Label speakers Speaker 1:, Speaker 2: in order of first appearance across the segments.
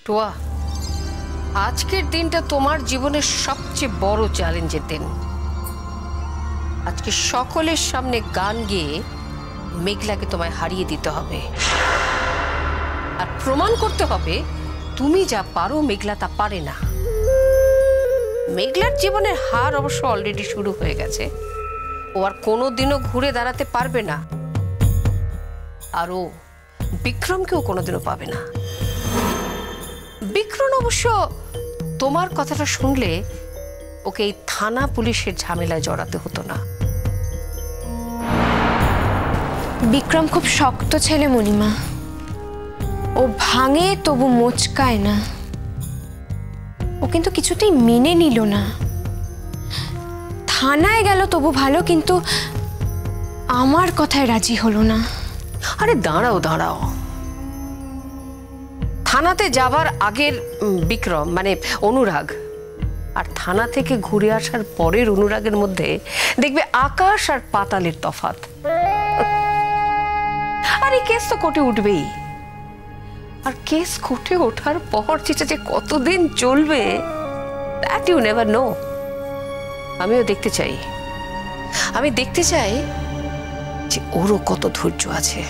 Speaker 1: টুয়া, আজকের দিনটা তোমার জীবনের সবচেয়ে বড় চ্যালেঞ্জের দিন। আজকে সকলের সামনে গান গেয়ে মেঘলাকে তোমায় হারিয়ে দিতে হবে, আর প্রমাণ করতে হবে তুমি যা পারো মেঘলা তা পারে না। মেঘলার জীবনের হার অবশ্য অলরেডি শুরু হয়ে গেছে, ও আর কোনোদিনও ঘুরে দাঁড়াতে পারবে না, আর ও বিক্রমকেও কোনোদিনও পাবে না। বিক্রম অবশ্য তোমার কথাটা শুনলে ওকে এই থানা পুলিশের ঝামেলায় জড়াতে হতো না।
Speaker 2: বিক্রম খুব শক্ত ছেলে মণিমা, ও ভাঙে তবু মোচকায় না। ও কিন্তু কিছুতেই মেনে নিল না। থানায় গেল তবু ভালো, কিন্তু আমার কথায় রাজি হলো না।
Speaker 1: আরে দাঁড়াও দাঁড়াও, থানাতে যাবার আগের বিক্রম মানে অনুরাগ আর থানা থেকে ঘুরে আসার পরের অনুরাগের মধ্যে দেখবে আকাশ আর পাতালের তফাৎ। আর এই কেস তো কোর্টে উঠবেই, আর কেস কোর্টে ওঠার পর যেটা যে কতদিন চলবে দ্যাট ইউ নেভার নো। আমিও দেখতে চাই, আমি দেখতে চাই যে ওরও কত ধৈর্য আছে।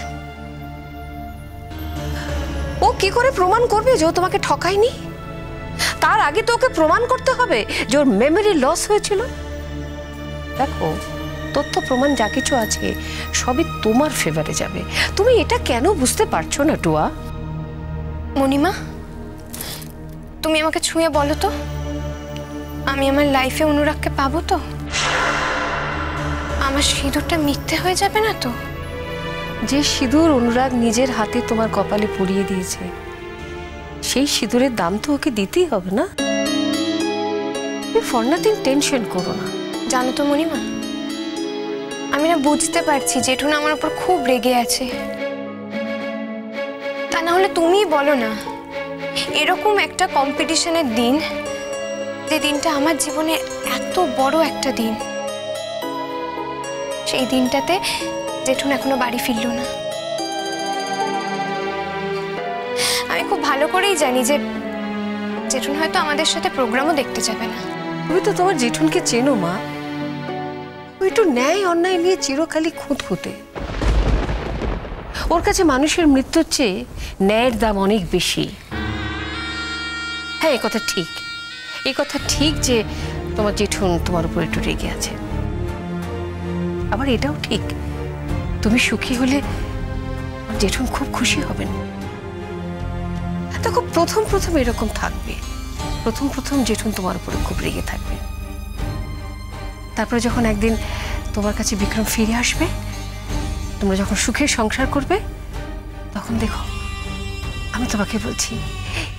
Speaker 1: ও কি করে প্রমাণ করবে যে ও তোমাকে ঠকায়নি? তার আগে তো ওকে প্রমাণ করতে হবে যে ওর মেমোরি লস হয়েছিল। দেখো, তথ্য প্রমাণ যা কিছু আছে সবই তোমার ফেভারে যাবে। তুমি এটা কেন বুঝতে পারছো না টুয়া?
Speaker 2: মণিমা, তুমি আমাকে ছুঁয়ে বলো তো, আমি আমার লাইফে অনুরাগকে পাবো তো? আমার সিঁদুরটা মিথ্যে হয়ে যাবে না তো?
Speaker 1: যে সিঁদুর অনুরাগ নিজের হাতে তোমার কপালে পরিয়ে দিয়েছে, সেই সিঁদুরের দাম তো ওকে দিতেই হবে না। ফর নাথিং টেনশন করো না।
Speaker 2: জানো তো মণিমা, আমি না বুঝতে পারছি জেঠুনা আমার উপর খুব রেগে আছে। তা না হলে তুমিই বলো না, এরকম একটা কম্পিটিশনের দিন, যে দিনটা আমার জীবনে এত বড় একটা দিন, সেই দিনটাতে জেঠুন এখনো বাড়ি ফিরল না। আমি খুব ভালো করেই জানি যে জেঠুন হয়তো আমাদের সাথে প্রোগ্রামও দেখতে যাবে না।
Speaker 1: তুমি তো তোমার জেঠুনকে চেনো মা, ওই একটু ন্যায় অন্যায় নিয়ে চিরকালই খুঁতখুঁতে। ওর কাছে মানুষের মৃত্যুর চেয়ে ন্যায়ের দাম অনেক বেশি। হ্যাঁ, কথা ঠিক, এই কথা ঠিক যে তোমার জেঠুন তোমার উপর একটু রেগে আছে। আবার এটাও ঠিক, তুমি সুখী হলে জেঠুন খুব খুশি হবেন। দেখো, প্রথম প্রথম এরকম থাকবে, প্রথম প্রথম জেঠুন তোমার উপরে খুব রেগে থাকবে। তারপরে যখন একদিন তোমার কাছে বিক্রম ফিরে আসবে, তোমরা যখন সুখে সংসার করবে, তখন দেখো, আমি তোমাকে বলছি,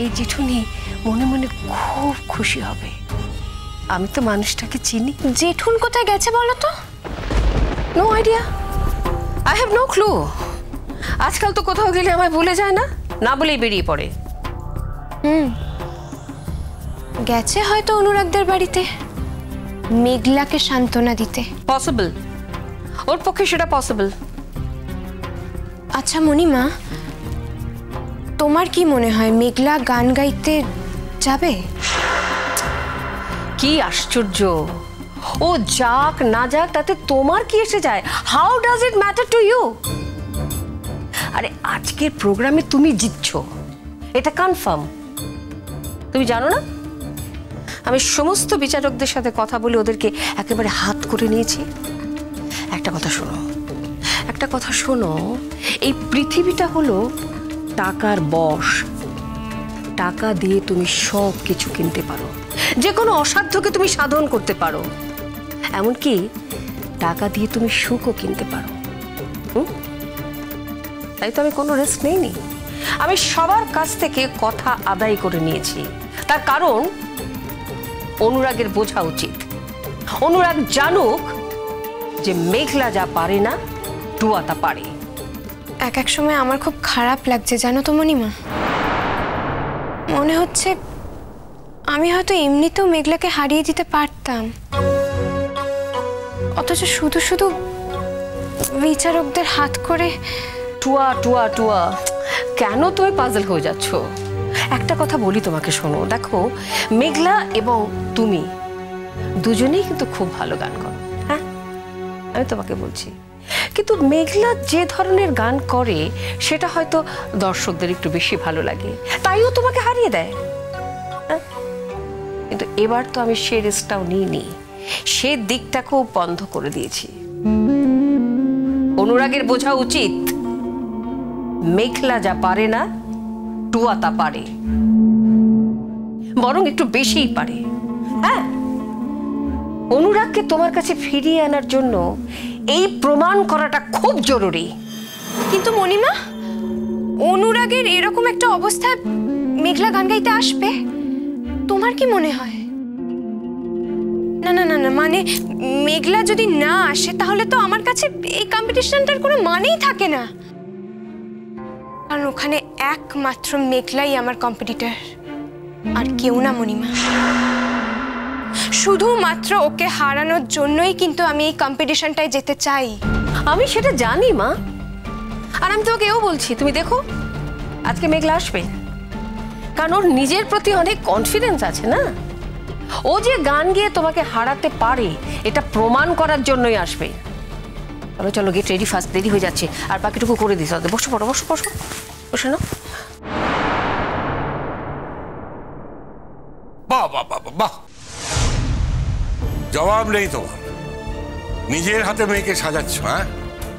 Speaker 1: এই জেঠুনি মনে মনে খুব খুশি হবে। আমি তো মানুষটাকে চিনি।
Speaker 2: জেঠুন কোথায় গেছে বলো তো?
Speaker 1: No idea, I have no clue. আজকাল তো কোথাও গেলে আমায় ভুলে যায় না, না বলেই বেরিয়ে পড়ে।
Speaker 2: গেছে হয়তো অনুরাগদের বাড়িতে মেঘলাকে সান্ত্বনা দিতে।
Speaker 1: পসিবল, ওর পক্ষে সেটা পসিবল।
Speaker 2: আচ্ছা মণিমা, তোমার কি মনে হয় মেঘলা গান গাইতে যাবে?
Speaker 1: কি আশ্চর্য, ও যাক না যাক তাতে তোমার কি এসে যায়? How does it matter to you? আরে আজকের প্রোগ্রামে তুমি জিতছো, এটা কনফার্ম। তুমি জানো না, আমি সমস্ত বিচারকদের সাথে কথা বলে ওদেরকে একেবারে হাত করে নিয়েছি। একটা কথা শোনো, একটা কথা শোনো, এই পৃথিবীটা হলো টাকার বশ। টাকা দিয়ে তুমি সব কিছু কিনতে পারো, যে কোনো অসাধ্যকে তুমি সাধন করতে পারো, এমনকি টাকা দিয়ে তুমি সুখও কিনতে পারো। তাই তো আমি কোনো রিস্ক নেইনি, আমি সবার কাছ থেকে কথা আদায় করে নিয়েছি। তার কারণ অনুরাগের বোঝা উচিত, অনুরাগ জানুক যে মেঘলা যা পারে না টুয়া তা পারে।
Speaker 2: এক এক সময় আমার খুব খারাপ লাগছে জানো তো মণিমা, মনে হচ্ছে আমি হয়তো এমনিতেও মেঘলাকে হারিয়ে দিতে পারতাম, অথচ শুধু শুধু বিচারকদের হাত করে।
Speaker 1: টুয়া টুয়া টুয়া, কেন তুমি পাজল হয়ে যাচ্ছ? একটা কথা বলি তোমাকে, শোনো। দেখো, মেঘলা এবং তুমি দুজনেই কিন্তু খুব ভালো গান করো। হ্যাঁ, আমি তোমাকে বলছি, কিন্তু মেঘলা যে ধরনের গান করে সেটা হয়তো দর্শকদের একটু বেশি ভালো লাগে, তাইও তোমাকে হারিয়ে দেয়। হ্যাঁ, কিন্তু এবার তো আমি সে রেস্টটাও নিইনি, সে দিকটাকেও বন্ধ করে দিয়েছি। অনুরাগের বোঝা উচিত, মেঘলা যা পারে না টুয়া তা পারে, বরং একটু বেশিই পারে। হ্যাঁ, অনুরাগকে তোমার কাছে ফিরিয়ে আনার জন্য এই প্রমাণ করাটা খুব জরুরি।
Speaker 2: কিন্তু মণিমা, অনুরাগের এরকম একটা অবস্থায় মেঘলা গান গাইতে আসবে তোমার কি মনে হয়? না না না না, মানে মেঘলা যদি না আসে তাহলে তো আমার কাছে এই কম্পিটিশনটার কোনো মানেই থাকে না, কারণ ওখানে একমাত্র মেঘলাই আমার কম্পিটিটর, আর কেউ না মণিমা। শুধুমাত্র ওকে হারানোর জন্যই কিন্তু আমি এই কম্পিটিশনটায় যেতে চাই।
Speaker 1: আমি সেটা জানি মা, আর আমি তোমাকে এও বলছি, তুমি দেখো আজকে মেঘলা আসবে, কারণ ওর নিজের প্রতি অনেক কনফিডেন্স আছে না। ও যে গান গেয়ে তোমাকে হারাতে পারে এটা প্রমাণ করার জন্যই আসবে। চলো চলো, গেট রেডি ফার্স্ট, দেরি হয়ে যাচ্ছে, আর বাকিটুকু করে দিস। বসো পড়ো, বসো বসো বসে নাও।
Speaker 3: বাহ বাহ বাহ বাহ, জবাব নেই তোমার। নিজের হাতে মেয়েকে সাজাচ্ছ। হ্যাঁ,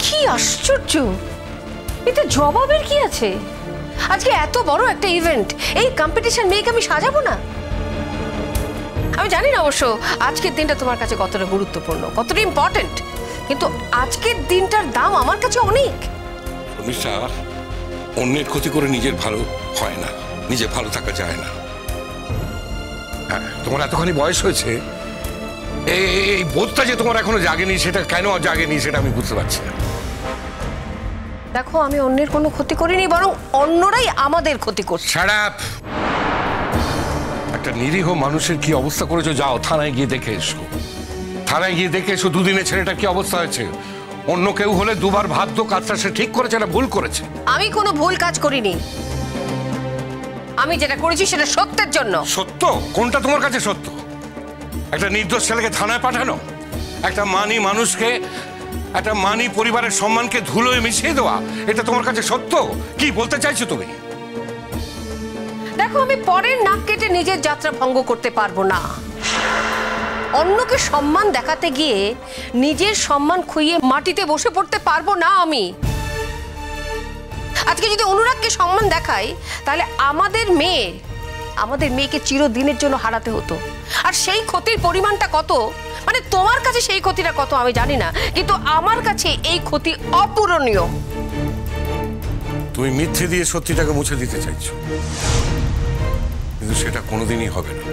Speaker 1: কি আশ্চর্য, এতে জবাবের কি আছে? আজকে এত বড় একটা ইভেন্ট, এই কম্পিটিশন মেয়েকে আমি সাজাবো না? আমি জানি না অবশ্য আজকের দিনটা তোমার কাছে কতটা গুরুত্বপূর্ণ, কতটা ইম্পর্টেন্ট, কিন্তু আজকের দিনটার দাম আমার কাছে অনেক।
Speaker 3: শর্মিষ্ঠা, অন্যের ক্ষতি করে নিজের ভালো হয় না, নিজে ভালো থাকা যায় না। হ্যাঁ, তোমার এতখানি বয়স হয়েছে, এই বোধটা যে তোমার এখনো জাগেনি, সেটা কেন জাগেনি সেটা আমি বুঝতে পারছি না।
Speaker 1: দেখো, আমি অন্যের কোনো ক্ষতি করিনি, বরং অন্যরাই আমাদের ক্ষতি করছে।
Speaker 3: ছাড়া, একটা নিরীহ মানুষের কি অবস্থা করেছো, যাও থানায় গিয়ে দেখে এসো। থানায় গিয়ে দেখে এসো দুদিনে ছেলেটার কি অবস্থা হয়েছে। অন্য কেউ হলে দুবার ভাবতো কাজটা সে ঠিক করেছে না ভুল করেছে।
Speaker 1: আমি কোনো ভুল কাজ করিনি, আমি যেটা করেছি সেটা সত্যের জন্য।
Speaker 3: সত্য? কোনটা তোমার কাছে সত্য? একটা নির্দোষ ছেলেকে থানায় পাঠানো, একটা মানি মানুষকে, একটা মানি পরিবারের সম্মানকে ধুলোয় মিশিয়ে দেওয়া, এটা তোমার কাছে সত্য? কি বলতে চাইছো তুমি?
Speaker 1: দেখো, আমি পরের নাক কেটে নিজের যাত্রা ভঙ্গ করতে পারবো না। অন্যকে সম্মান দেখাতে গিয়ে নিজের সম্মান খুইয়ে মাটিতে বসে পড়তে পারবো না আমি। আজকে যদি অনুরাগকে সম্মান দেখাই, তাহলে আমাদের মেয়েকে চিরদিনের জন্য হারাতে হতো। আর সেই ক্ষতির পরিমাণটা কত, মানে তোমার কাছে সেই ক্ষতিটা কত আমি জানি না, কিন্তু আমার কাছে এই ক্ষতি অপূরণীয়।
Speaker 3: তুমি মিথ্যে দিয়ে সত্যিটাকে মুছে দিতে চাইছো, কিন্তু সেটা কোনোদিনই হবে না।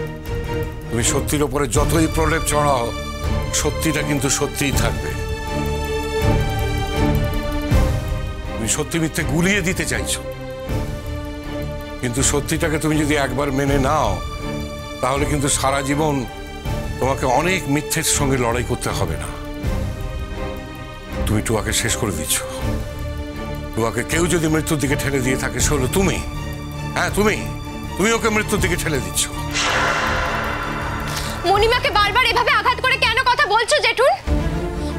Speaker 3: তুমি সত্যির ওপরে যতই প্রলেপ চড়াও, সত্যিটা কিন্তু সত্যিই থাকবে। তুমি সত্যি মিথ্যে গুলিয়ে দিতে চাইছো, কিন্তু সত্যিটাকে তুমি যদি একবার মেনে নাও, তাহলে কিন্তু সারা জীবন তোমাকে অনেক মিথ্যের সঙ্গে লড়াই করতে হবে না। তুমি টুয়াকে শেষ করে দিচ্ছ। টুয়াকে কেউ যদি মৃত্যুর দিকে ঠেলে দিয়ে থাকে, সে হলো তুমি। হ্যাঁ, তুমি ওকে মৃত্যুর দিকে ঠেলে দিচ্ছ।
Speaker 2: মণিমাকে বারবার এভাবে আঘাত করে কেন কথা বলছো জেঠুন?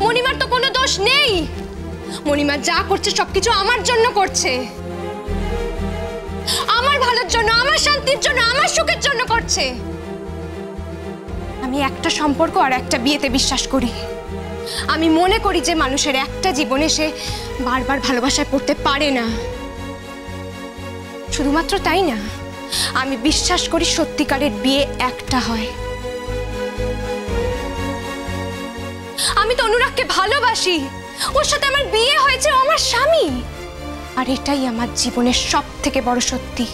Speaker 2: মণিমার তো কোনো দোষ নেই। মণিমা যা করছে সবকিছু আমার জন্য করছে, আমার ভালোর জন্য, আমার শান্তির জন্য, আমার সুখের জন্য করছে। আমি একটা সম্পর্ক আর একটা বিয়েতে বিশ্বাস করি। আমি মনে করি যে মানুষের একটা জীবনে সে বারবার ভালোবাসায় পড়তে পারে না। শুধুমাত্র তাই না, আমি বিশ্বাস করি সত্যিকারের বিয়ে একটা হয়। আমি তো অনুরাগকে ভালোবাসি, ওর সাথে আমার বিয়ে হয়েছে, ও আমার স্বামী, আর এটাই আমার জীবনের সবথেকে বড় সত্যি।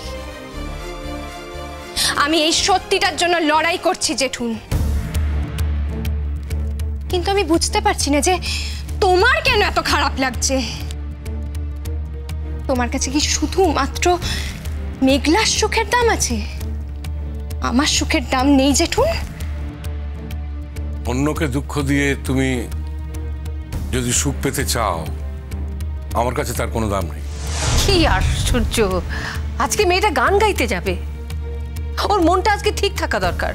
Speaker 2: আমি এই সত্যিটার জন্য লড়াই করছি জেঠুন, কিন্তু আমি বুঝতে পারছি না যে তোমার কেন এত খারাপ লাগছে। তোমার কাছে কি শুধুমাত্র মেঘলার সুখের দাম আছে? আমার সুখের দাম নেই জেঠুন?
Speaker 3: অন্যকে দুঃখ দিয়ে তুমি যদি সুখ পেতে চাও, আমার কাছে তার কোনো দাম নেই।
Speaker 1: কি আশ্চর্য, আজকে মেয়েটা গান গাইতে যাবে, ওর মনটা আজকে ঠিক থাকা দরকার।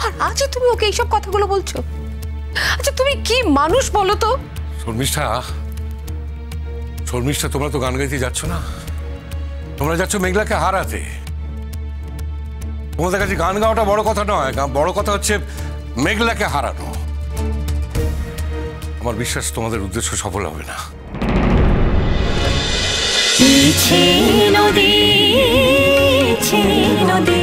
Speaker 1: আর আজই তুমি ওকে এইসব কথাগুলো বলছো? আচ্ছা তুমি কি মানুষ বলো তো?
Speaker 3: শর্মিষ্ঠা, শর্মিষ্ঠা, তোমরা তো গান গাইতে যাচ্ছ না, তোমরা যাচ্ছ মেঘলাকে হারাতে। তোমাদের কাছে গান গাওয়াটা বড় কথা নয়, বড় কথা হচ্ছে মেঘলাকে হারানো। আমার বিশ্বাস তোমাদের উদ্দেশ্য সফল হবে না।
Speaker 4: নদী